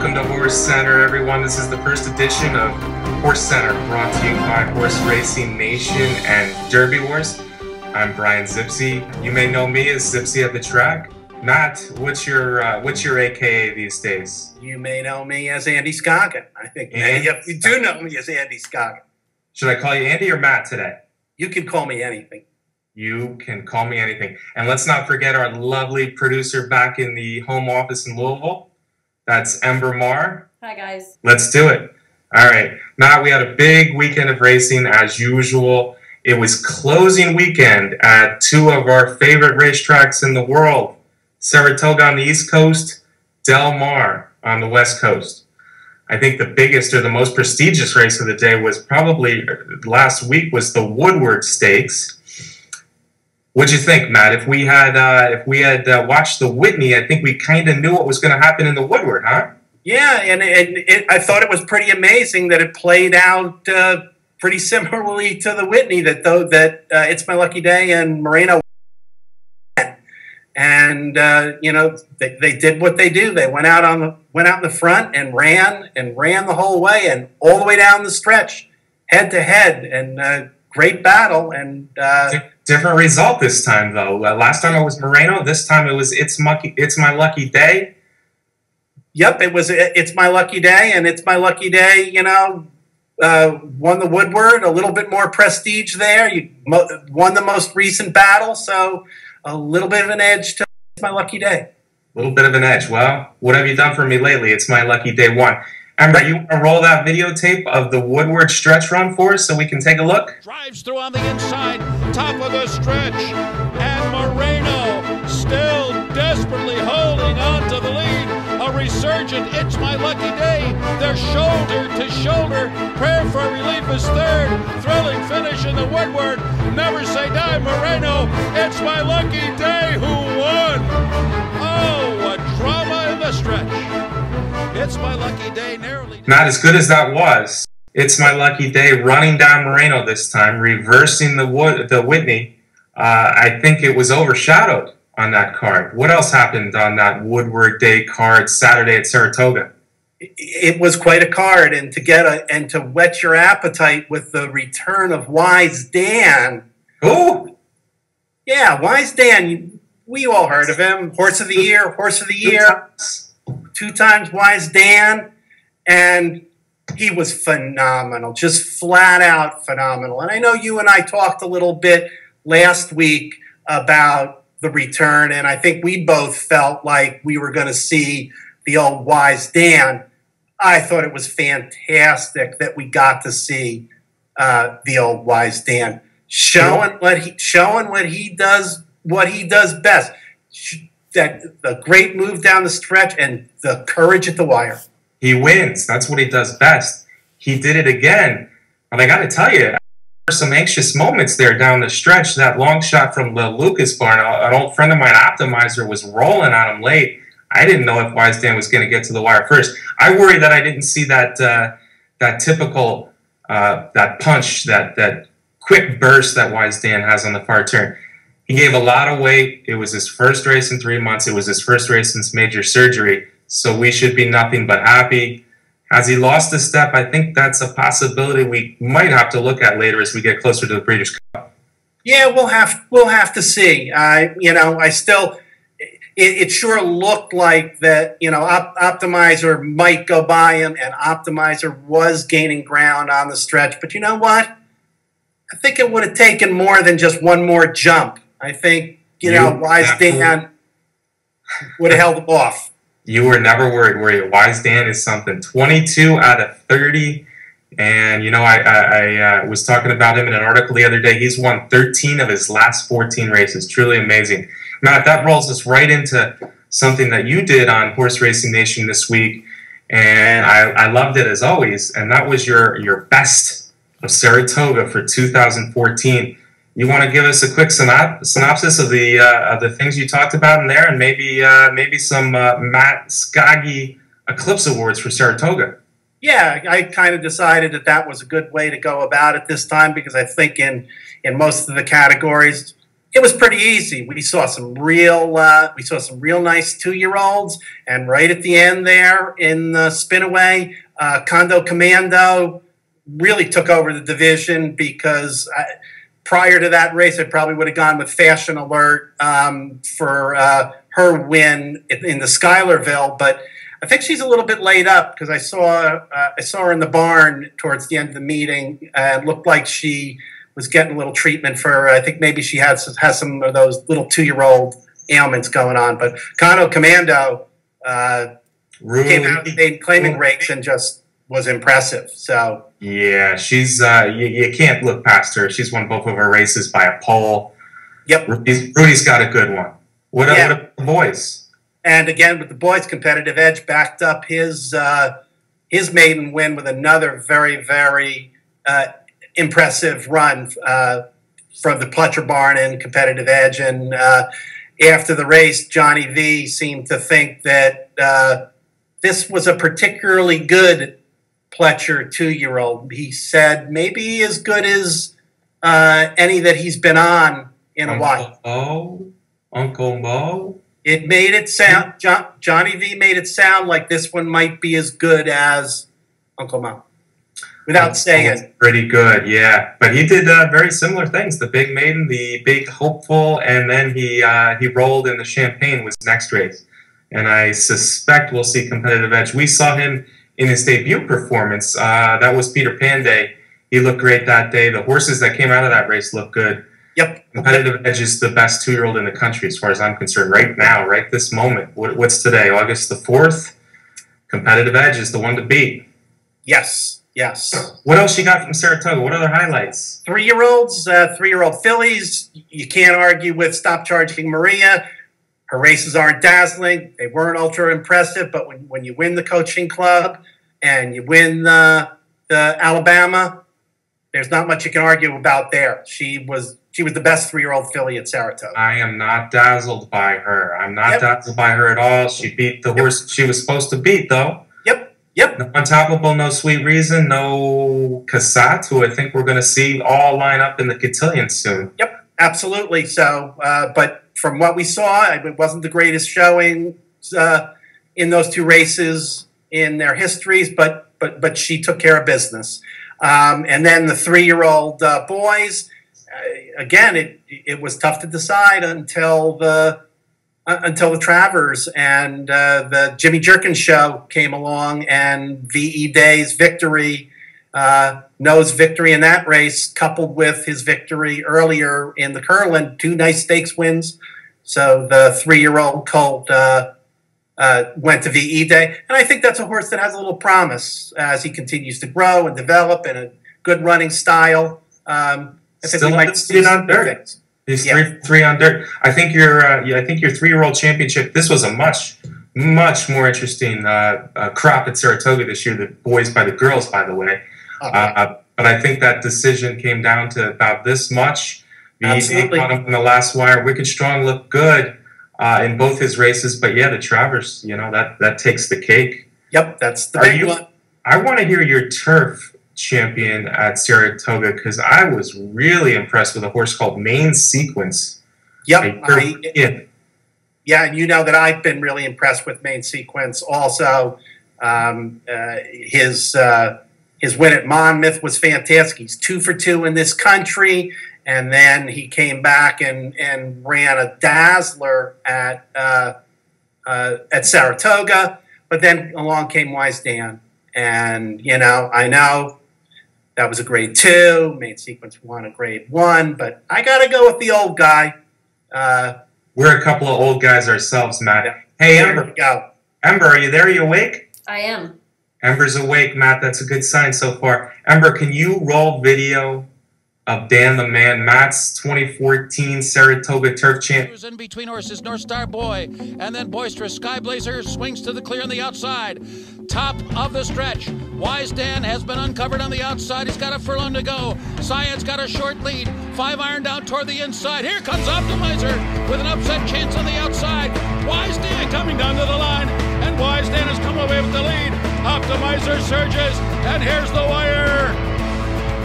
Welcome to Horse Center, everyone. This is the first edition of Horse Center, brought to you by Horse Racing Nation and Derby Wars. I'm Brian Zipse. You may know me as Zipse at the track. Matt, what's your AKA these days? You may know me as Andy Scoggin. I think many of you do know me as Andy Scoggin. Should I call you Andy or Matt today? You can call me anything. You can call me anything. And let's not forget our lovely producer back in the home office in Louisville. That's Ember Marr. Hi, guys. Let's do it. All right. Matt, we had a big weekend of racing as usual. It was closing weekend at two of our favorite racetracks in the world, Saratoga on the East Coast, Del Mar on the West Coast. I think the biggest or the most prestigious race of the day was probably last week was the Woodward Stakes. What'd you think, Matt? If we had watched the Whitney, I think we kind of knew what was going to happen in the Woodward, huh? Yeah, and I thought it was pretty amazing that it played out pretty similarly to the Whitney. That It's My Lucky Day and Moreno, and they did what they do. They went out in the front and ran the whole way and all the way down the stretch, head to head, and great battle and. Different result this time, though. Last time it was Moreno. This time it was It's My Lucky Day. Yep, it was It's My Lucky Day, and It's My Lucky Day, won the Woodward. A little bit more prestige there. You won the most recent battle, so a little bit of an edge to It's My Lucky Day. A little bit of an edge. Well, what have you done for me lately? It's My Lucky Day 1. Amber, you want to roll that videotape of the Woodward stretch run for us so we can take a look? Drives through on the inside, top of the stretch, and Moreno still desperately holding on to the lead. A resurgent It's My Lucky Day. They're shoulder to shoulder. Prayer for Relief is third. Thrilling finish in the Woodward. Never Say Die, Moreno. It's My Lucky Day who won. Oh, what drama in the stretch. It's My Lucky Day narrowly. Not as good as that was. It's My Lucky Day running down Moreno this time, reversing the Whitney. I think it was overshadowed on that card. What else happened on that Woodward Day card Saturday at Saratoga? It was quite a card, and to whet your appetite with the return of Wise Dan. Oh, yeah, Wise Dan. We all heard of him. Horse of the Year. 2 times Wise Dan, and he was phenomenal, just flat out phenomenal. And I know you and I talked a little bit last week about the return, and I think we both felt like we were going to see the old Wise Dan. I thought it was fantastic that we got to see the old Wise Dan showing what he does best. That the great move down the stretch and the courage at the wire. He wins. That's what he does best. He did it again. And I got to tell you, there were some anxious moments there down the stretch. That long shot from the Lucas barn, an old friend of mine, Optimizer, was rolling on him late. I didn't know if Wise Dan was going to get to the wire first. I worried that I didn't see that typical that punch, that quick burst that Wise Dan has on the far turn. He gave a lot of weight. It was his first race in 3 months. It was his first race since major surgery. So we should be nothing but happy. Has he lost a step? I think that's a possibility we might have to look at later as we get closer to the Breeders' Cup. Yeah, we'll have to see. It sure looked like that. Optimizer might go by him, and Optimizer was gaining ground on the stretch. But you know what? I think it would have taken more than just one more jump. I think, Wise Dan would have held off. You were never worried, were you? Wise Dan is something. 22 out of 30. And, I was talking about him in an article the other day. He's won 13 of his last 14 races. Truly amazing. Matt, that rolls us right into something that you did on Horse Racing Nation this week. And I loved it as always. And that was your best of Saratoga for 2014. You want to give us a quick synopsis of the things you talked about in there, and maybe some Matt Scaggy Eclipse Awards for Saratoga? Yeah, I kind of decided that was a good way to go about it this time, because I think in most of the categories, It was pretty easy. We saw some real nice 2-year-olds, and right at the end there in the spinaway, Condo Commando really took over the division because prior to that race, I probably would have gone with Fashion Alert for her win in the Schuylerville, but I think she's a little bit laid up because I saw her in the barn towards the end of the meeting. It looked like she was getting a little treatment for, I think maybe she has some of those little 2-year-old ailments going on. But Condo Commando came out in claiming race and just was impressive. So yeah, she's you can't look past her. She's won both of her races by a pole. Yep, Rudy's got a good one. What about the boys? And again, with the boys, Competitive Edge backed up his maiden win with another very, very impressive run from the Pletcher barn and Competitive Edge. And after the race, Johnny V seemed to think that this was a particularly good Pletcher 2-year-old. He said maybe as good as any that he's been on in a while. Uncle Mo? It made it sound, Johnny V made it sound like this one might be as good as Uncle Mo. Without saying it. Pretty good, yeah. But he did very similar things. The big maiden, the big hopeful, and then he rolled in the Champagne was next race. And I suspect we'll see Competitive Edge. We saw him in his debut performance. That was Peter Pan Day. He looked great that day. The horses that came out of that race looked good. Yep. Competitive Edge is the best 2-year-old in the country as far as I'm concerned right now, right this moment. What's today, August the 4th? Competitive Edge is the one to beat. Yes, yes. What else you got from Saratoga? What other highlights? 3-year-olds, 3-year-old fillies. You can't argue with Stop Charging Maria. Her races aren't dazzling. They weren't ultra impressive, but when you win the coaching club and you win the Alabama, there's not much you can argue about there. She was the best 3-year-old filly at Saratoga. I am not dazzled by her. I'm not dazzled by her at all. She beat the horse she was supposed to beat, though. Yep. No Untoppable, No Sweet Reason, no Cassatt, who I think we're going to see all line up in the cotillion soon. Yep, absolutely. So, but from what we saw, it wasn't the greatest showing in those 2 races in their histories, but she took care of business. And then the 3-year-old boys, again, it was tough to decide until the Travers and the Jimmy Jerkins show came along, and V.E. Day's victory, No's victory in that race, coupled with his victory earlier in the Curlin, 2 nice stakes wins. So the 3-year-old colt went to V.E. Day, and I think that's a horse that has a little promise as he continues to grow and develop in a good running style. I think we might see some good things. He's three on dirt. I think your 3-year-old championship. This was a much more interesting crop at Saratoga this year. The boys by the girls, by the way. Okay. But I think that decision came down to about this much. Absolutely. Caught him in the last wire. Wicked Strong looked good in both his races, but yeah, the Travers, that takes the cake. Yep, that's the big one. I want to hear your turf champion at Saratoga because I was really impressed with a horse called Main Sequence. Yep. Yeah, and you know that I've been really impressed with Main Sequence also. His win at Monmouth was fantastic. He's 2 for 2 in this country, and then he came back and ran a dazzler at Saratoga. But then along came Wise Dan, and I know that was a grade 2. Main Sequence won a grade 1, but I got to go with the old guy. We're a couple of old guys ourselves, Matt. Yeah. Hey, Ember. Ember, are you there? Are you awake? I am. Ember's awake, Matt. That's a good sign so far. Ember, can you roll video of Dan the Man, Matt's 2014 Saratoga Turf Champ? In between horses, North Star Boy, and then Boisterous Sky Blazer swings to the clear on the outside. Top of the stretch. Wise Dan has been uncovered on the outside. He's got a furlong to go. Cyan's got a short lead. 5 iron down toward the inside. Here comes Optimizer with an upset chance on the outside. Wise Dan coming down to the line, and Wise Dan has come away with the lead. Optimizer surges, and here's the wire.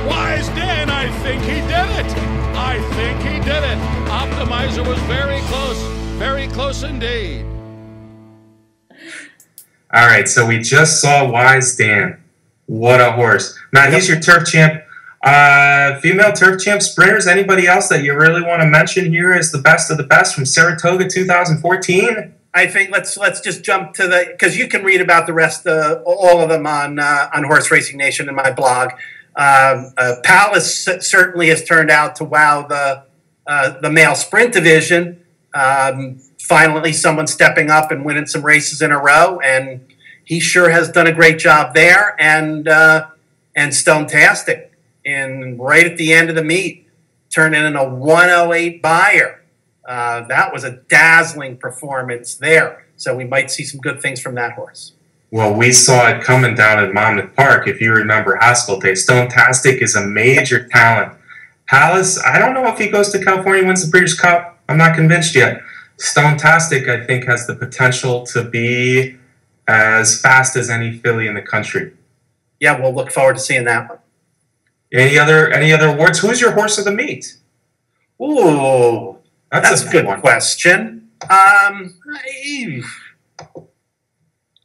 Wise Dan, I think he did it. It was very close indeed. All right, so we just saw Wise Dan. What a horse. Matt, he's your turf champ. Female turf champ sprinters, anybody else that you really want to mention here as the best of the best from Saratoga 2014? I think let's just jump to because you can read about the rest of all of them on Horse Racing Nation in my blog. Palace certainly has turned out to wow the male sprint division. Finally, someone stepping up and winning some races in a row, and he sure has done a great job there. And Stonetastic, and right at the end of the meet, turning in a 108 buyer. That was a dazzling performance there. So we might see some good things from that horse. Well, we saw it coming down at Monmouth Park, if you remember Haskell Day. Stonetastic is a major talent. Palace, I don't know if he goes to California and wins the Breeders' Cup. I'm not convinced yet. Stonetastic, I think, has the potential to be as fast as any filly in the country. Yeah, we'll look forward to seeing that one. Any other awards? Who's your horse of the meet? Ooh, that's a good question.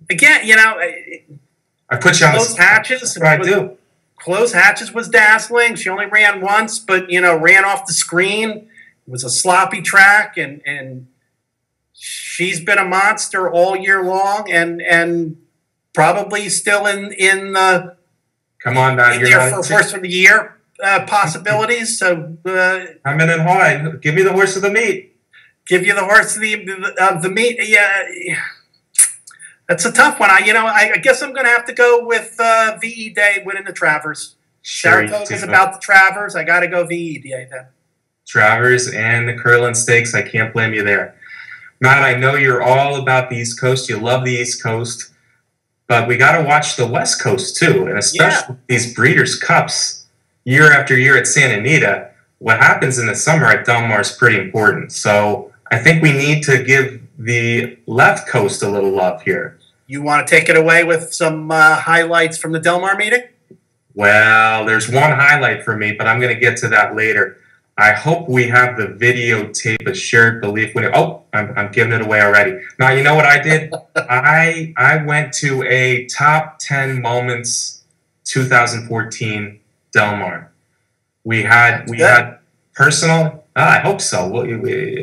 Again, you know, I put you on Close Hatches. I do. Close Hatches was dazzling. She only ran once, but ran off the screen. It was a sloppy track, and she's been a monster all year long, and probably still in the come on now, you're there for horse of the year possibilities. So I'm in high. Give me the horse of the meet. Give you the horse of the meet. Yeah, that's a tough one. I guess I'm going to have to go with VE Day winning the Travers. Saratoga's about the Travers. I got to go VE Day then. Travers and the Curlin Stakes. I can't blame you there. Matt, I know you're all about the East Coast. You love the East Coast. But we got to watch the West Coast, too. And especially these Breeders' Cups year after year at Santa Anita. What happens in the summer at Del Mar is pretty important. So I think we need to give the left coast a little love here. You want to take it away with some highlights from the Del Mar meeting? Well, there's one highlight for me, but I'm going to get to that later. I hope we have the videotape of Shared Belief. I'm giving it away already. Now, you know what I did? I went to a top 10 moments 2014 Del Mar. We had personal. I hope so.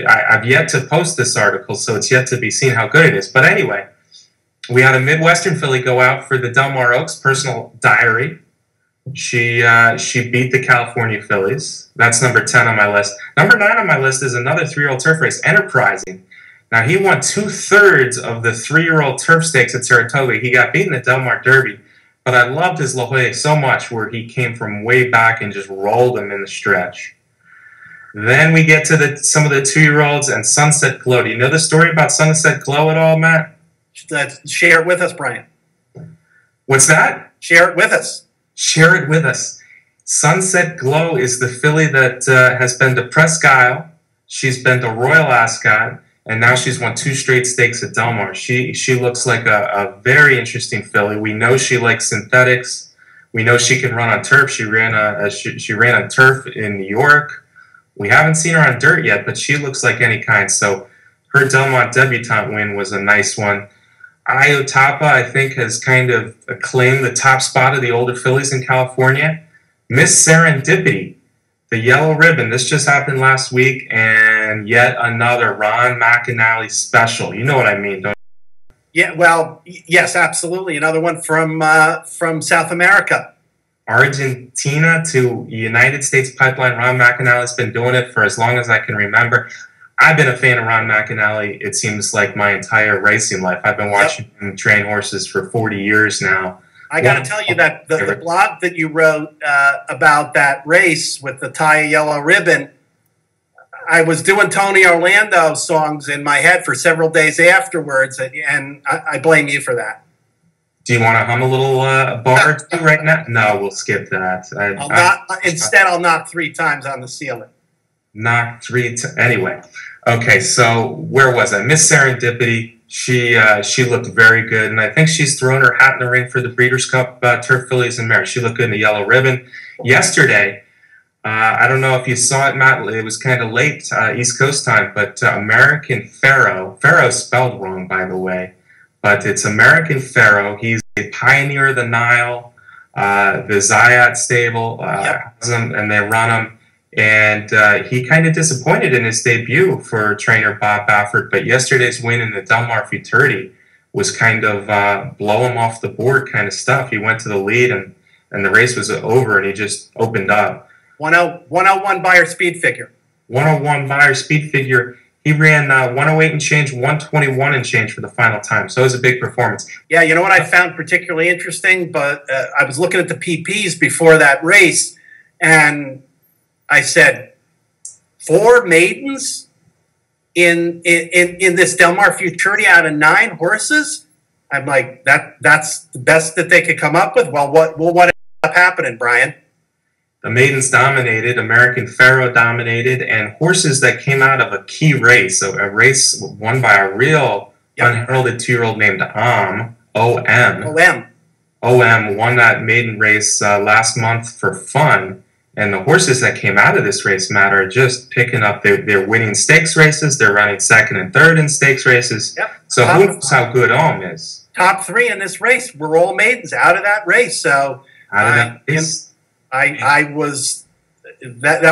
I've yet to post this article, so it's yet to be seen how good it is. But anyway, we had a Midwestern filly go out for the Del Mar Oaks personal diary. She beat the California fillies. That's number 10 on my list. Number 9 on my list is another 3-year-old turf race, Enterprising. Now, he won 2/3 of the 3-year-old turf stakes at Saratoga. He got beaten at Del Mar Derby. But I loved his La Jolla so much, where he came from way back and just rolled him in the stretch. Then we get to some of the 2-year-olds and Sunset Glow. Do you know the story about Sunset Glow at all, Matt? Share it with us, Brian. What's that? Share it with us. Share it with us. Sunset Glow is the filly that has been to Presque Isle. She's been to Royal Ascot, and now she's won 2 straight stakes at Del Mar. She looks like a very interesting filly. We know she likes synthetics. We know she can run on turf. She ran on turf in New York. We haven't seen her on dirt yet, but she looks like any kind. So her Del Mar debutante win was a nice one. Iotapa, I think, has kind of claimed the top spot of the older fillies in California. Miss Serendipity, the yellow ribbon. This just happened last week, and yet another Ron McAnally special. You know what I mean, don't you? Yeah, well, yes, absolutely. Another one from South America. Argentina to United States Pipeline. Ron McAnally's been doing it for as long as I can remember. I've been a fan of Ron McAnally, it seems like, my entire racing life. I've been watching him train horses for 40 years now. I got to tell you that the blog that you wrote about that race with the tie yellow ribbon, I was doing Tony Orlando songs in my head for several days afterwards, and I blame you for that. Do you want to hum a little bar or two right now? No, we'll skip that. Instead, I'll knock 3 times on the ceiling. Knock 3 anyway. Okay, so where was I? Miss Serendipity. She looked very good, and I think she's thrown her hat in the ring for the Breeders' Cup Turf Fillies and Mares. She looked good in the yellow ribbon. Yesterday, I don't know if you saw it, Matt. It was kind of late, East Coast time, but American Pharoah. Pharoah spelled wrong, by the way, but it's American Pharoah. He's a pioneer of the Nile, the Zayat stable, has him, and they run him. And he kind of disappointed in his debut for trainer Bob Baffert, but yesterday's win in the Del Mar Futurity was kind of blow him off the board kind of stuff. He went to the lead, and the race was over, and he just opened up. 101 Beyer speed figure. 101 Beyer speed figure. He ran 108 and change, 121 and change for the final time. So it was a big performance. Yeah, you know what I found particularly interesting? But I was looking at the PPs before that race, and I said, 4 maidens in this Del Mar Futurity out of 9 horses? I'm like, that's the best that they could come up with? Well, what ended up happening, Brian? The maidens dominated, American Pharoah dominated, and horses that came out of a key race, so a race won by a real unheralded 2-year-old named O.M. O.M. won that maiden race last month for fun, and the horses that came out of this race, Matt, are just picking up. They're winning stakes races, they're running second and third in stakes races, so who knows how good O.M. is. Top 3 in this race were all maidens out of that race, so that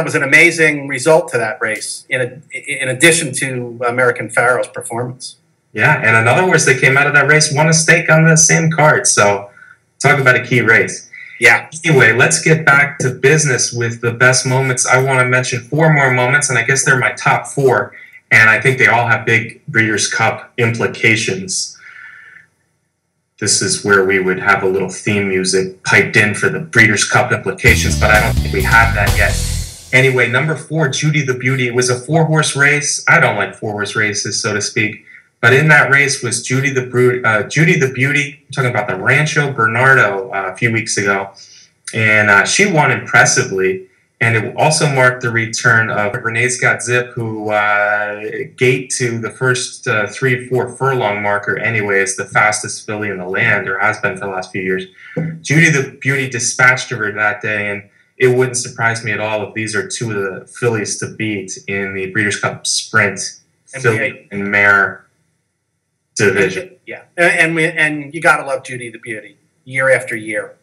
was an amazing result to that race. In addition to American Pharoah's performance. Yeah, and another horse that came out of that race won a stake on the same card. So talk about a key race. Yeah. Anyway, let's get back to business with the best moments. I want to mention 4 more moments, and I guess they're my top 4, and I think they all have big Breeders' Cup implications. This is where we would have a little theme music piped in for the Breeders' Cup implications, but I don't think we have that yet. Anyway, number 4, Judy the Beauty. It was a 4-horse race. I don't like 4-horse races, so to speak. But in that race was Judy the Beauty. I'm talking about the Rancho Bernardo a few weeks ago. And she won impressively. And it also marked the return of Renee Scott Zip, who gate to the first 3-4 furlong marker anyway is the fastest filly in the land, or has been for the last few years. Judy the Beauty dispatched her that day, and it wouldn't surprise me at all if these are 2 of the fillies to beat in the Breeders' Cup Sprint filly and mare division. Yeah, and you gotta love Judy the Beauty year after year.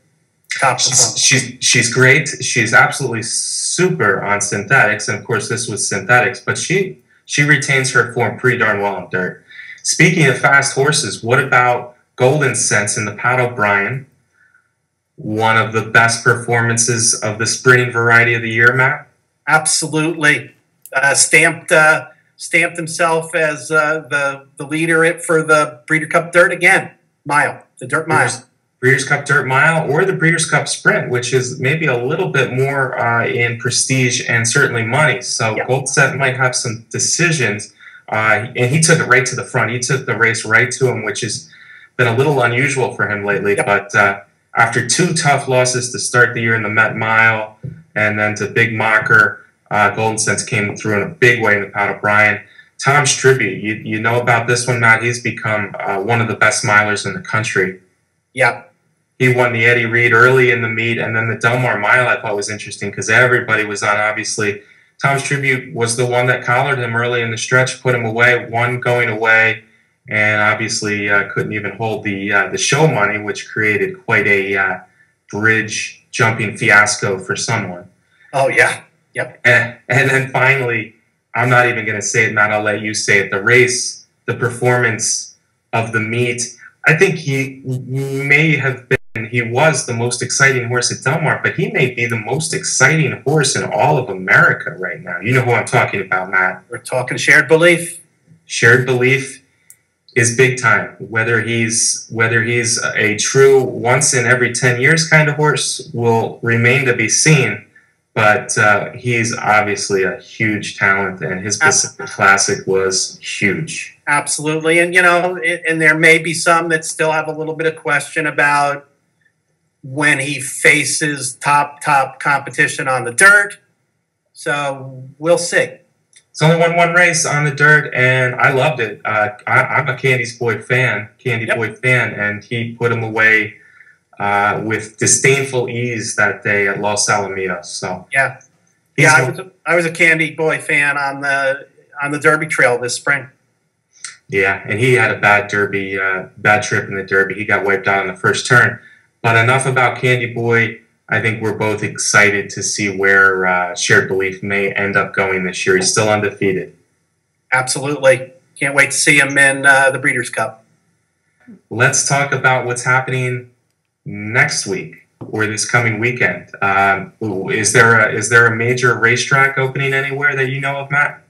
She's great. She's absolutely super on synthetics, and of course this was synthetics, but she retains her form pretty darn well in dirt. Speaking of fast horses, what about Golden Sense in the Pat O'Brien? One of the best performances of the sprinting variety of the year, Matt? Absolutely. Stamped himself as the leader for the Breeders' Cup Dirt Mile, the Dirt Mile. Breeders' Cup Dirt Mile or the Breeders' Cup Sprint, which is maybe a little bit more in prestige and certainly money. So Goldset might have some decisions. And he took it right to the front. He took the race right to him, which has been a little unusual for him lately. But after 2 tough losses to start the year in the Met Mile and then to Big Mocker, Golden Sense came through in a big way in the Pat O'Brien. Tom's Tribute, you know about this one, Matt. He's become one of the best milers in the country. Yeah. He won the Eddie Reed early in the meet, and then the Del Mar Mile I thought was interesting because everybody was on, obviously. Tom's Tribute was the one that collared him early in the stretch, put him away, won going away, and obviously couldn't even hold the show money, which created quite a bridge jumping fiasco for someone. Oh, yeah. Yep. And then finally, I'm not even going to say it, Matt, I'll let you say it, the race, the performance of the meet. I think he was the most exciting horse at Del Mar, but he may be the most exciting horse in all of America right now. You know who I'm talking about, Matt. We're talking Shared Belief. Shared Belief is big time. Whether he's a true once in every 10 years kind of horse will remain to be seen, but he's obviously a huge talent, and his Pacific Classic was huge. Absolutely, and and there may be some that still have a little bit of question about when he faces top competition on the dirt. So we'll see. It's only won 1 race on the dirt, and I loved it. I'm a Candy Boy fan, and he put him away with disdainful ease that day at Los Alamitos. So yeah, I was a Candy Boy fan on the Derby Trail this spring. Yeah, and he had a bad Derby, bad trip in the Derby. He got wiped out on the first turn. But enough about Candy Boy. I think we're both excited to see where Shared Belief may end up going this year. He's still undefeated. Absolutely. Can't wait to see him in the Breeders' Cup. Let's talk about what's happening next week or this coming weekend. Is there a major racetrack opening anywhere that you know of, Matt?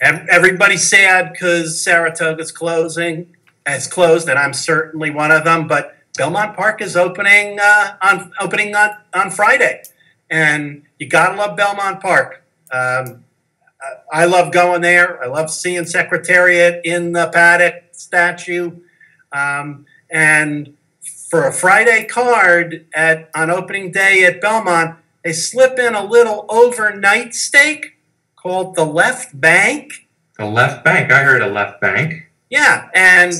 Everybody's sad because Saratoga's closing. It's closed, and I'm certainly one of them. But Belmont Park is opening on Friday, and you gotta love Belmont Park. I love going there. I love seeing Secretariat in the paddock statue, and for a Friday card on opening day at Belmont, they slip in a little overnight stake called the Left Bank. The Left Bank. I heard a Left Bank. Yeah, and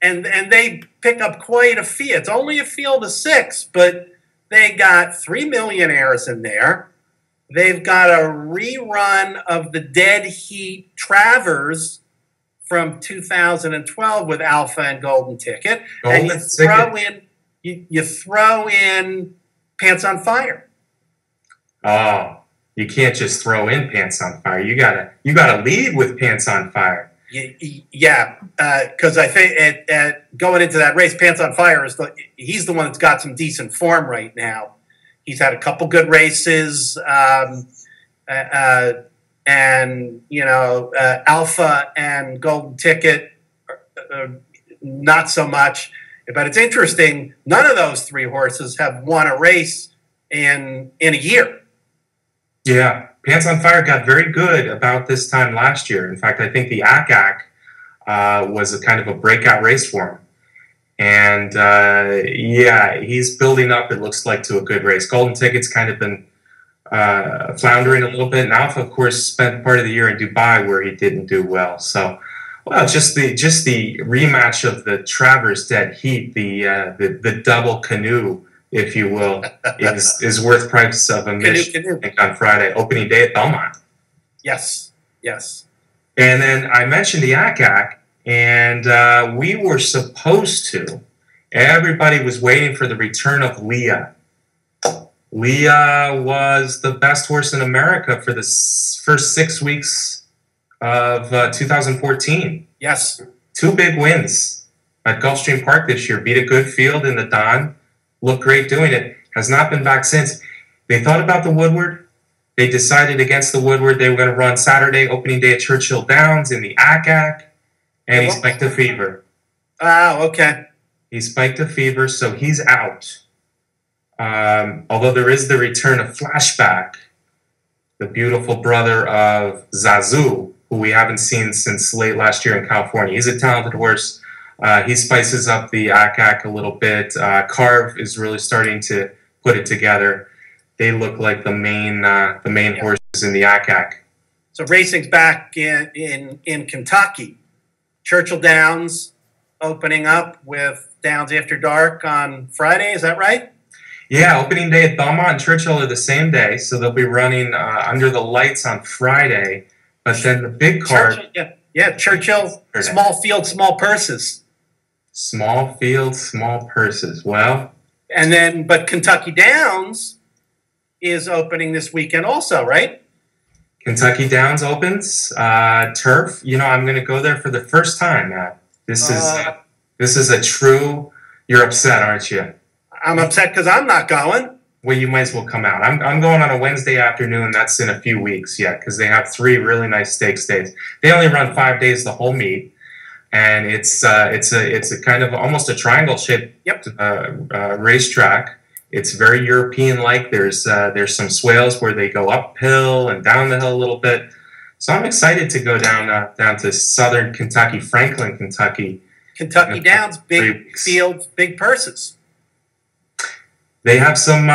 they pick up quite a fee. It's only a field of 6, but they got 3 millionaires in there. They've got a rerun of the Dead Heat Travers from 2012 with Alpha and Golden Ticket, and you throw in Pants on Fire. Oh, you can't just throw in Pants on Fire. You gotta lead with Pants on Fire. Yeah, because I think going into that race, Pants on Fire he's the one that's got some decent form right now. He's had a couple good races, and Alpha and Golden Ticket, not so much. But it's interesting. None of those 3 horses have won a race in a year. Yeah, Pants on Fire got very good about this time last year. In fact, I think the ACAC was a kind of a breakout race for him. And, yeah, he's building up, it looks like, to a good race. Golden Ticket's kind of been floundering a little bit. And Alpha, of course, spent part of the year in Dubai where he didn't do well. So, well, just the rematch of the Travers Dead Heat, the double canoe, if you will, is worth price of admission on Friday, opening day at Belmont. Yes. And then I mentioned the ACAC, and we were supposed to. Everybody was waiting for the return of Leah. Leah was the best horse in America for the first 6 weeks of 2014. Yes. 2 big wins at Gulfstream Park this year. Beat a good field in the Don. Looked great doing it. Has not been back since. They thought about the Woodward. They decided against the Woodward. They were going to run Saturday, opening day at Churchill Downs in the ACAC. And he spiked a fever. Oh, okay. He spiked a fever, so he's out. Although there is the return of Flashback, the beautiful brother of Zazu, who we haven't seen since late last year in California. He's a talented horse. He spices up the ACAC a little bit. Carve is really starting to put it together. They look like the main horses in the ACAC. So racing's back in Kentucky. Churchill Downs opening up with Downs After Dark on Friday. Is that right? Yeah, opening day at Belmont and Churchill are the same day, so they'll be running under the lights on Friday. But then the big card... Churchill, small field, small purses. Small field, small purses. Well... But Kentucky Downs is opening this weekend also, right? Kentucky Downs opens. Turf, I'm going to go there for the first time, Matt. This is a true... You're upset, aren't you? I'm upset because I'm not going. Well, you might as well come out. I'm going on a Wednesday afternoon. That's in a few weeks yet, because they have 3 really nice stakes days. They only run 5 days the whole meet, and it's a kind of almost a triangle-shaped racetrack. It's very European-like. There's some swales where they go uphill and down the hill a little bit. So I'm excited to go down to southern Kentucky, Franklin, Kentucky. Kentucky Downs, big fields, big purses. They have some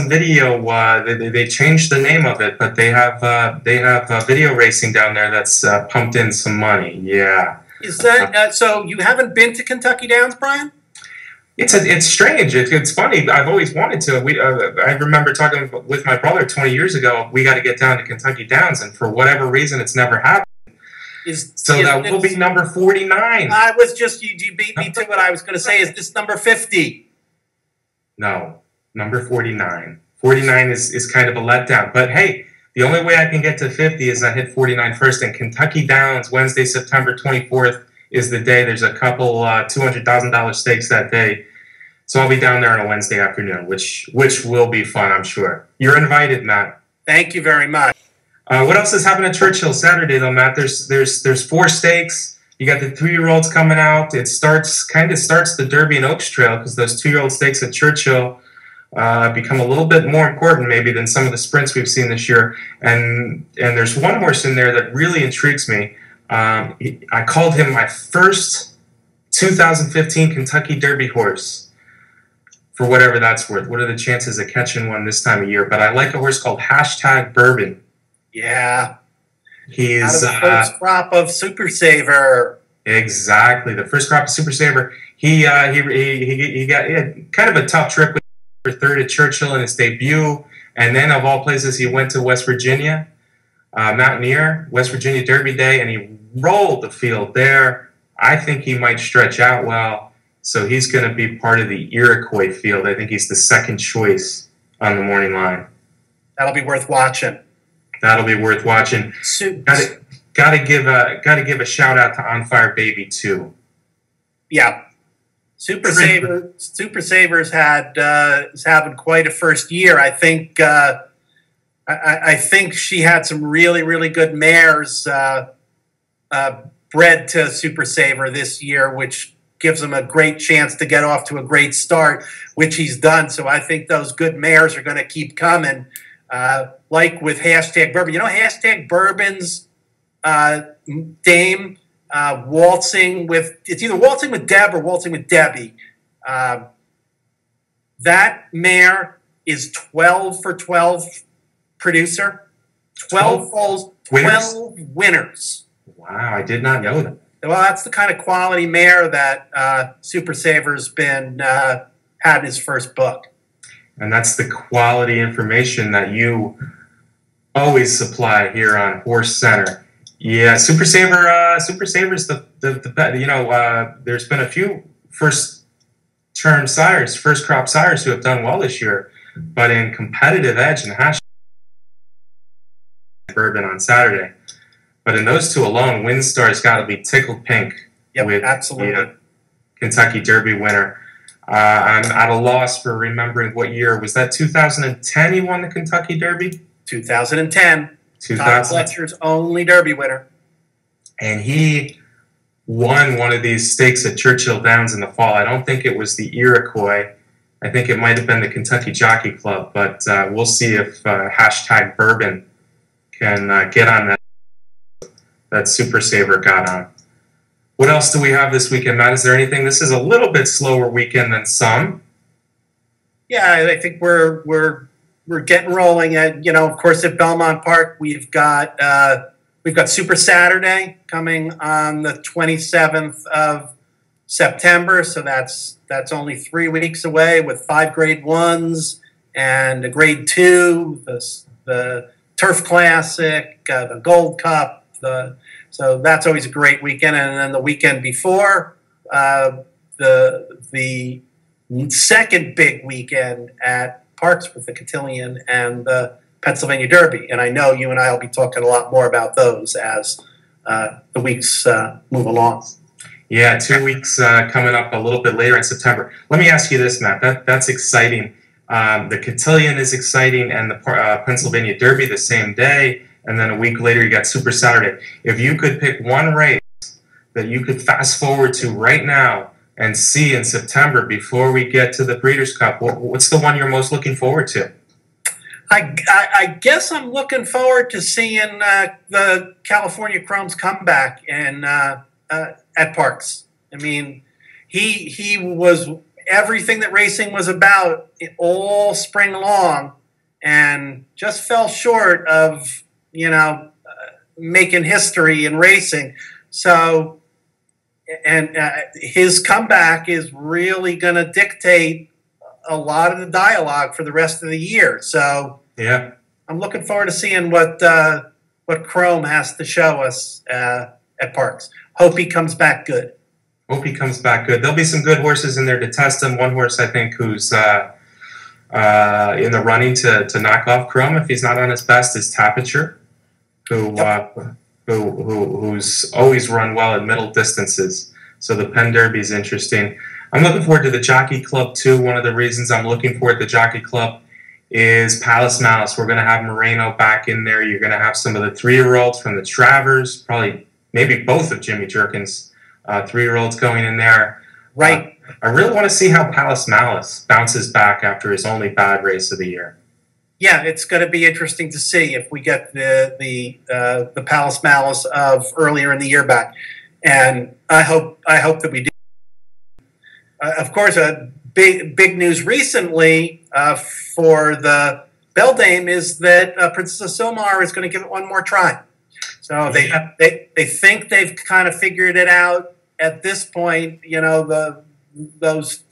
video. They changed the name of it, but they have video racing down there that's pumped in some money. Yeah. Is that so? You haven't been to Kentucky Downs, Brian? It's strange. It's funny. I've always wanted to. I remember talking with my brother 20 years ago. We got to get down to Kentucky Downs, and for whatever reason, it's never happened. That will be number 49. I was just you beat me to it. I was going to say, is this number 50? No, number 49. 49 is kind of a letdown. But hey, the only way I can get to 50 is I hit 49 first. And Kentucky Downs, Wednesday, September 24th, is the day. There's a couple $200,000 stakes that day. So I'll be down there on a Wednesday afternoon, which will be fun, I'm sure. You're invited, Matt. Thank you very much. What else is happening at Churchill Saturday, though, Matt? There's 4 stakes. You got the 3-year-olds coming out. It starts the Derby and Oaks Trail, because those 2-year-old stakes at Churchill become a little bit more important maybe than some of the sprints we've seen this year. And there's one horse in there that really intrigues me. I called him my first 2015 Kentucky Derby horse, for whatever that's worth. What are the chances of catching one this time of year? But I like a horse called Bourbon. Yeah. He's out of the first crop of Super Saver. Exactly, the first crop of Super Saver. He got kind of a tough trip with third at Churchill in his debut, and then of all places, he went to West Virginia, Mountaineer, West Virginia Derby Day, and he rolled the field there. I think he might stretch out well, so he's going to be part of the Iroquois field. I think he's the second choice on the morning line. That'll be worth watching. That'll be worth watching. Got to give a shout out to On Fire Baby too. Yeah, Super Savers is having quite a first year. I think I think she had some really good mares bred to Super Saver this year, which gives him a great chance to get off to a great start, which he's done. So I think those good mares are going to keep coming. Like with Bourbon. You know, Bourbon's dame waltzing with, it's either waltzing with Deb or waltzing with Debbie. That mare is 12 for 12 producer. 12 foals, 12 winners. Wow, I did not know that. Well, that's the kind of quality mare that Super Saver's been had in his first book. And that's the quality information that you always supply here on Horse Center. Yeah, Super Saver's the there's been a few first crop sires who have done well this year, but in competitive edge and Bourbon on Saturday. But in those two alone, Windstar's got to be tickled pink. Yep, with absolutely. The Kentucky Derby winner. I'm at a loss for remembering what year. Was that 2010 he won the Kentucky Derby? 2010. Todd Fletcher's only Derby winner. And he won one of these stakes at Churchill Downs in the fall. I don't think it was the Iroquois. I think it might have been the Kentucky Jockey Club. But we'll see if Bourbon can get on that Super Saver got on. What else do we have this weekend, Matt? Is there anything? This is a little bit slower weekend than some. Yeah, I think we're getting rolling. And of course, at Belmont Park, we've got Super Saturday coming on the 27th of September. So that's only 3 weeks away, with 5 Grade 1s and a Grade 2, the Turf Classic, the Gold Cup. So that's always a great weekend. And then the weekend before, the second big weekend at Parks with the Cotillion and the Pennsylvania Derby. And I know you and I will be talking a lot more about those as the weeks move along. Yeah, 2 weeks coming up a little bit later in September. Let me ask you this, Matt. That's exciting. The Cotillion is exciting, and the Pennsylvania Derby the same day. And then a week later, you got Super Saturday. If you could pick one race that you could fast forward to right now and see in September before we get to the Breeders' Cup, what's the one you're most looking forward to? I guess I'm looking forward to seeing the California Chrome's comeback at Parks. I mean, he was everything that racing was about all spring long, and just fell short of making history in racing. So and his comeback is really going to dictate a lot of the dialogue for the rest of the year. So yeah, I'm looking forward to seeing what Chrome has to show us at Parks. Hope he comes back good. Hope he comes back good. There'll be some good horses in there to test him. One horse I think who's in the running to knock off Chrome if he's not on his best is Tapiture, who's always run well at middle distances. So the Penn Derby is interesting. I'm looking forward to the Jockey Club too. One of the reasons I'm looking forward to the Jockey Club is Palace Malice. We're going to have Moreno back in there. You're going to have some of the 3-year-olds from the Travers, probably maybe both of Jimmy Durkin's 3-year-olds going in there. Right. I really want to see how Palace Malice bounces back after his only bad race of the year. Yeah, it's going to be interesting to see if we get the Palace Malice of earlier in the year back, and I hope that we do. Of course, big news recently for the Beldame is that Princess Silmar is going to give it one more try. So they think they've kind of figured it out at this point. You know, those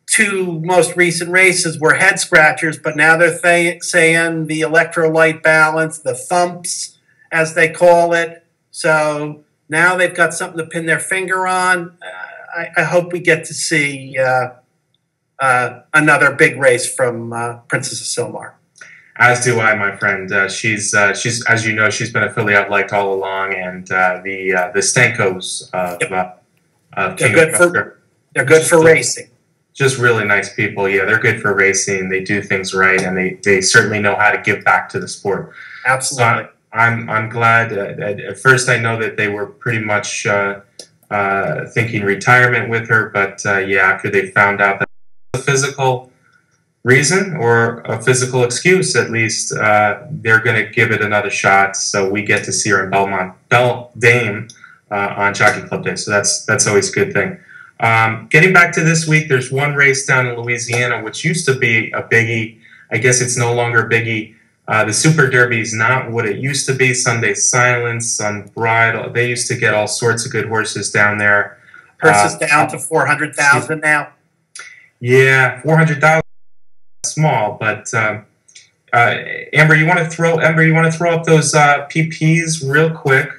2 most recent races were head scratchers, but now they're saying the electrolyte balance, the thumps, as they call it. So now they've got something to pin their finger on. I hope we get to see another big race from Princess Silmar. As do I, my friend. She's as you know, she's been a filly I've liked all along, and the Stankos of King of Custer. They're good for racing. Just really nice people. Yeah, they're good for racing. They do things right, and they certainly know how to give back to the sport. Absolutely. So I'm glad. At first, I know that they were pretty much thinking retirement with her, but yeah, after they found out that the physical reason or a physical excuse, at least, they're going to give it another shot. So we get to see her in Beldame on Jockey Club Day. So that's always a good thing. Getting back to this week, there's one race down in Louisiana, which used to be a biggie. I guess it's no longer a biggie. The Super Derby is not what it used to be. Sunday Silence, Unbridled. They used to get all sorts of good horses down there. Horses down to 400,000 now. Yeah, 400,000. Small, but Amber, you want to throw up those PPs real quick?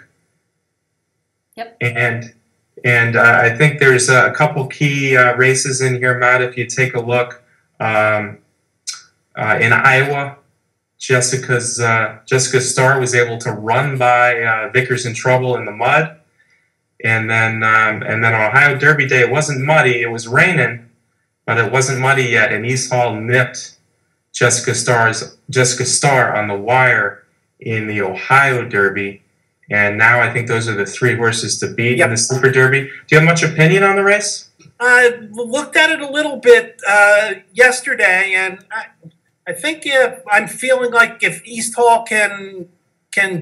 Yep. And I think there's a couple key races in here, Matt. If you take a look in Iowa, Jessica Starr was able to run by Vickers in Trouble in the mud, and then on Ohio Derby Day, it wasn't muddy. It was raining. But it wasn't muddy yet, and East Hall nipped Jessica Starr on the wire in the Ohio Derby, and now I think those are the 3 horses to beat in the Super Derby. Do you have much opinion on the race? I looked at it a little bit yesterday, and I think I'm feeling like if East Hall can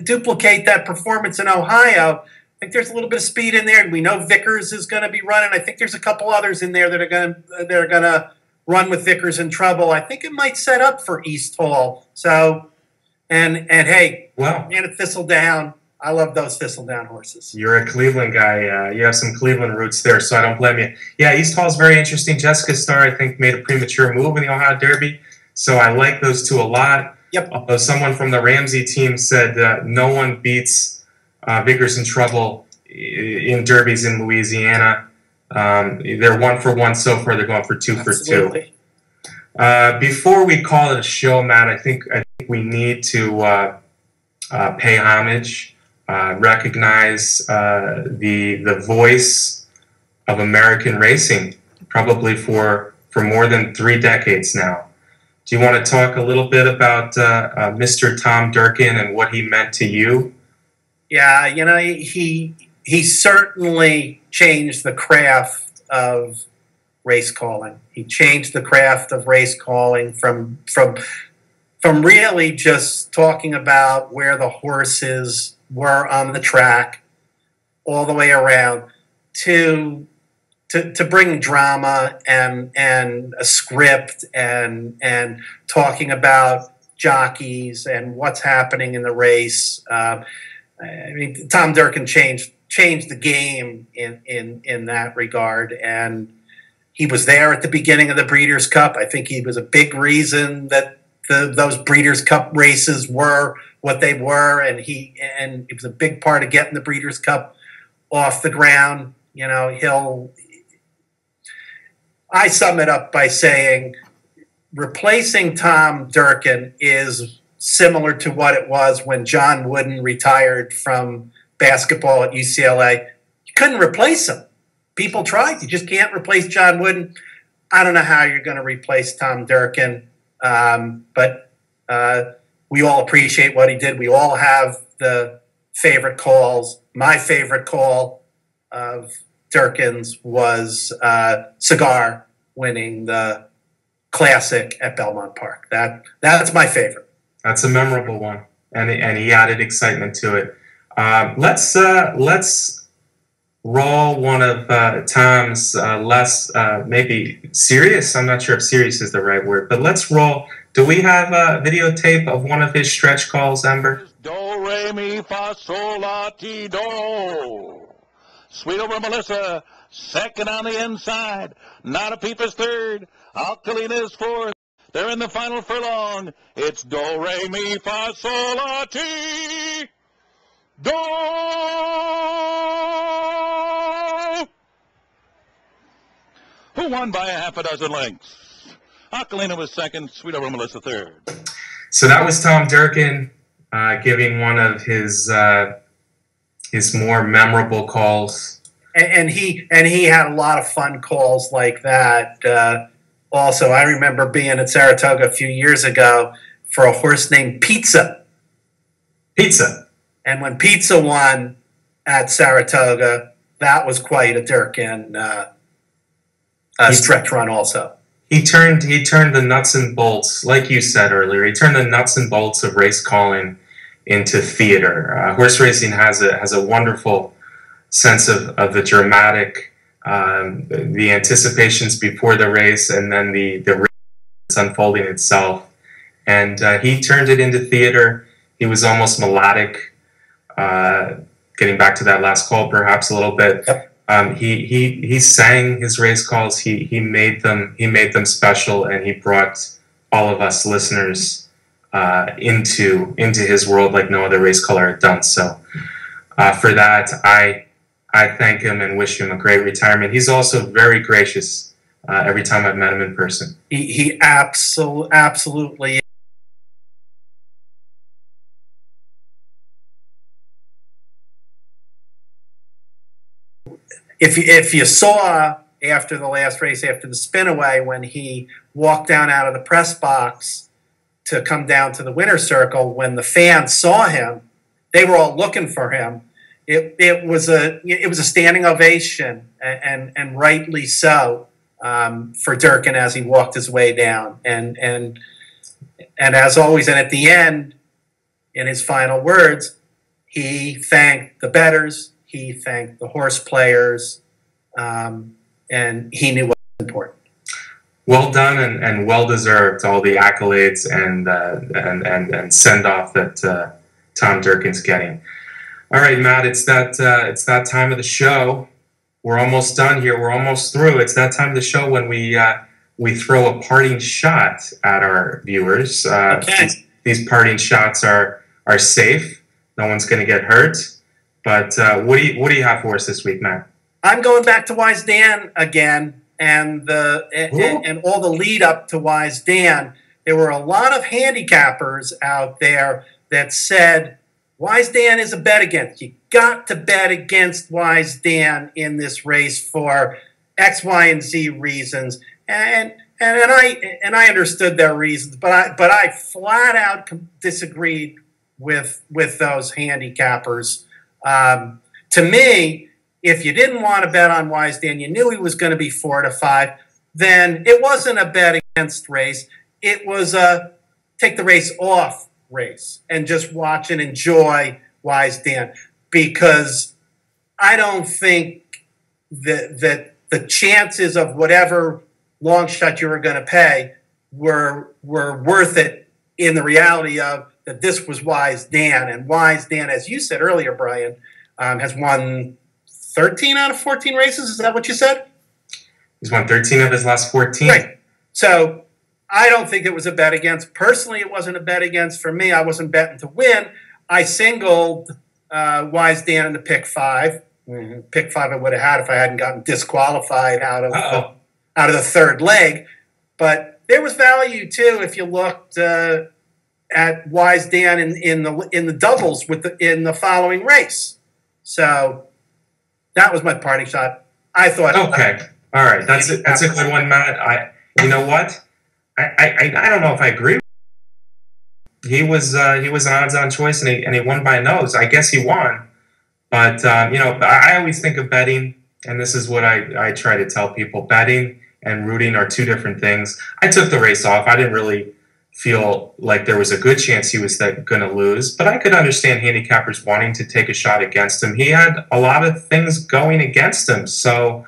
duplicate that performance in Ohio, I think there's a little bit of speed in there. We know Vickers is going to be running. I think there's a couple others in there that are going to run with Vickers in Trouble. I think it might set up for East Hall. So, and hey, wow, and a Thistledown. I love those Thistledown horses. You're a Cleveland guy. You have some Cleveland roots there, so I don't blame you. Yeah, East Hall's very interesting. Jessica Starr, I think, made a premature move in the Ohio Derby, so I like those 2 a lot. Yep. Although someone from the Ramsey team said no one beats Vickers in Trouble in derbies in Louisiana. They're 1 for 1 so far. They're going for 2 for 2. Before we call it a show, Matt, I think we need to pay homage, recognize the voice of American racing, probably for more than 3 decades now. Do you want to talk a little bit about Mr. Tom Durkin and what he meant to you? Yeah, you know, he certainly changed the craft of race calling. He changed the craft of race calling from really just talking about where the horses were on the track all the way around to bring drama and a script and talking about jockeys and what's happening in the race. I mean, Tom Durkin changed changed the game in that regard. And he was there at the beginning of the Breeders' Cup. I think he was a big reason that those Breeders' Cup races were what they were, and it was a big part of getting the Breeders' Cup off the ground. You know, I sum it up by saying replacing Tom Durkin is similar to what it was when John Wooden retired from basketball at UCLA. You couldn't replace him. People tried. You just can't replace John Wooden. I don't know how you're going to replace Tom Durkin, but we all appreciate what he did. We all have the favorite calls. My favorite call of Durkin's was Cigar winning the Classic at Belmont Park. That's my favorite. That's a memorable one, and he added excitement to it. Let's roll one of Tom's less maybe serious. I'm not sure if serious is the right word, but let's roll. Do we have a videotape of one of his stretch calls, Ember? Do, re, mi, fa, sol, la, ti, do. Sweet over Melissa, second on the inside. Not a Peep is third. Alcalina is fourth. They're in the final furlong. It's do, re, mi, fa, sol, la, ti, do. Who won by a half a dozen lengths? Alcalina was second. Sweet over Melissa third. So that was Tom Durkin giving one of his more memorable calls. And he had a lot of fun calls like that. Also, I remember being at Saratoga a few years ago for a horse named Pizza. Pizza. And when Pizza won at Saratoga, that was quite a Durkin stretch run also. He turned the nuts and bolts, like you said earlier, he turned the nuts and bolts of race calling into theater. Horse racing has a wonderful sense of the dramatic, the anticipations before the race, and then the race unfolding itself. And he turned it into theater. He was almost melodic, getting back to that last call perhaps a little bit. Yep. He sang his race calls. He made them special, and he brought all of us listeners into his world like no other race caller had done. So for that, I thank him and wish him a great retirement. He's also very gracious every time I've met him in person. He absolutely. If you saw after the last race, after the spinaway, when he walked down out of the press box to come down to the winner's circle, when the fans saw him, they were all looking for him. It was a standing ovation, and rightly so, for Durkin as he walked his way down. And as always, and at the end, in his final words, he thanked the bettors. He thanked the horse players, and he knew what was important. Well done and well deserved, all the accolades and send off that Tom Durkin's getting. All right, Matt, it's that time of the show. We're almost done here. We're almost through. It's that time of the show when we throw a parting shot at our viewers. Okay. These parting shots are safe. No one's going to get hurt. But what do you have for us this week, Matt? I'm going back to Wise Dan again, and all the lead up to Wise Dan. There were a lot of handicappers out there that said Wise Dan is a bet against. You got to bet against Wise Dan in this race for X, Y, and Z reasons, and I understood their reasons, but I flat out disagreed with those handicappers. To me, if you didn't want to bet on Wise Dan, you knew he was going to be 4 to 5, then it wasn't a bet against race. It was a take the race off race and just watch and enjoy Wise Dan, because I don't think that the chances of whatever long shot you were going to pay were worth it in the reality of that this was Wise Dan. And Wise Dan, as you said earlier, Brian, has won 13 out of 14 races. Is that what you said? He's won 13 of his last 14. Right. So I don't think it was a bet against. Personally, it wasn't a bet against for me. I wasn't betting to win. I singled Wise Dan in the pick 5. Pick 5 I would have had if I hadn't gotten disqualified out of the third leg. But there was value too if you looked at Wise Dan in the doubles in the following race. So that was my parting shot. I thought. Okay, all right, that's a good one, Matt. You know what? I don't know if I agree. He was an odds-on choice, and he won by a nose. I guess he won, but I always think of betting, and this is what I try to tell people: betting and rooting are two different things. I took the race off. I didn't really feel like there was a good chance he was going to lose, but I could understand handicappers wanting to take a shot against him. He had a lot of things going against him, so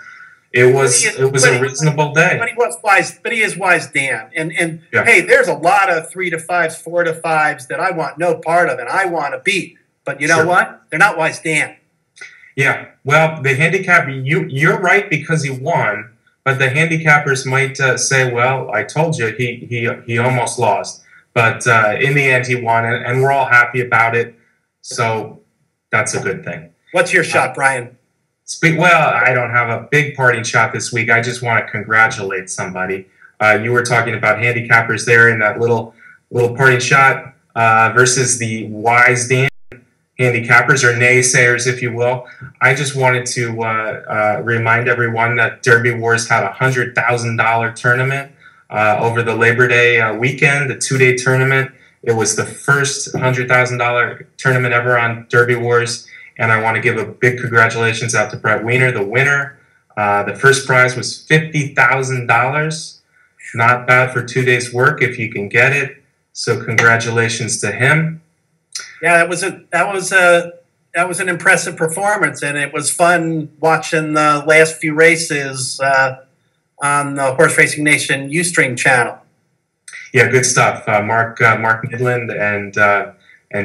it was a reasonable day. But he was wise. But he is Wise Dan, and yeah. Hey, there's a lot of 3 to 5s, 4 to 5s that I want no part of, and I want to beat. But you know what? They're not Wise Dan. Yeah. Well, the handicapper, you're right because he won. But the handicappers might say, well, I told you he almost lost. But in the end, he won, and we're all happy about it. So that's a good thing. What's your shot, Brian? Well, I don't have a big parting shot this week. I just want to congratulate somebody. You were talking about handicappers there in that little parting shot versus the Wise Dan handicappers, or naysayers, if you will. I just wanted to remind everyone that Derby Wars had a $100,000 tournament over the Labor Day weekend, the 2-day tournament. It was the first $100,000 tournament ever on Derby Wars, and I want to give a big congratulations out to Brett Wiener, the winner. The first prize was $50,000. Not bad for 2 days' work if you can get it. So congratulations to him. Yeah, that was an impressive performance, and it was fun watching the last few races on the Horse Racing Nation Ustream channel. Yeah, good stuff. Mark Midland and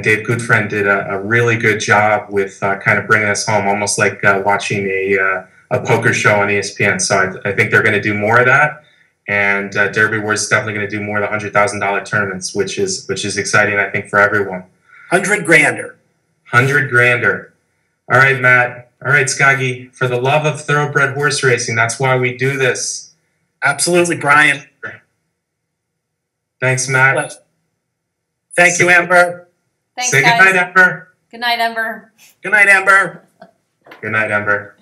Dave Goodfriend did a really good job with kind of bringing us home, almost like watching a poker show on ESPN. So I think they're going to do more of that, and Derby Wars is definitely going to do more of the $100,000 tournaments, which is exciting, I think, for everyone. 100 grander. 100 grander. All right, Matt. All right, Skaggy. For the love of thoroughbred horse racing, that's why we do this. Absolutely, Brian. Thanks, Matt. Thank you, Amber. Thanks, Say guys. good night, Amber. Good night, Amber. Good night, Amber. Good night, Amber.